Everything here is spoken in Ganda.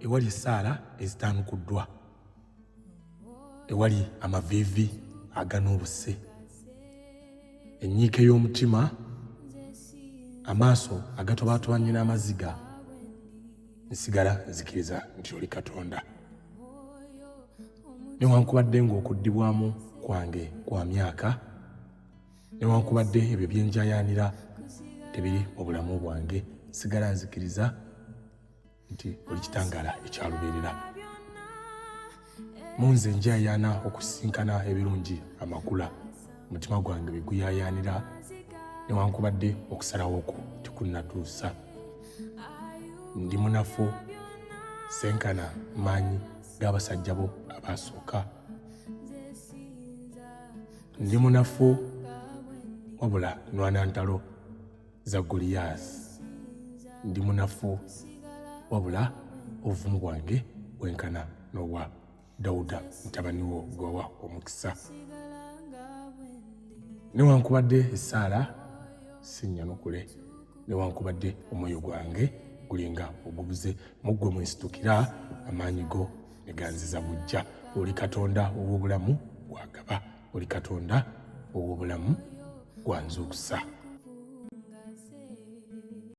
ewali essaala ezitaanukuddwa, ewali amaviivi agana obuse, ennyiike y'omutima, amaaso agatobaatobanye n'amaziga, nsigala nzikiriza nti oli Katonda. Newankubadde ng'okuddibwamu kwange kwa myaka, newankubadde ebyo byenjayaanira tebiri mu bulamu bwange, nsigala nzikiriza nti oli kitangaala ekyalubeerera. Munze njayaana okusisinkana ebirungi amakula, omutima gwange bye guyayaanira, newankubadde okusalawo okwo tekunnatuusa. Ndi munafu senkana maanyi g'abasajja bo abaasooka. Ndi munafu wabula nwana ntalo za Goliaasi. Ndi munafu wabula obuvumu bwange bwenkana n'obwa Dawuda mutabani wo gwawa omukisa. Newankubadde essaala sinnyanukule, newankubadde omwoyo gwange gulinga ogubuze, mu ggwe mwesitukira, amaanyi go ne ganziza bujja. Oli Katonda ow'obulamu bwagaba, oli Katonda ow'obulamu gwanzuukusa.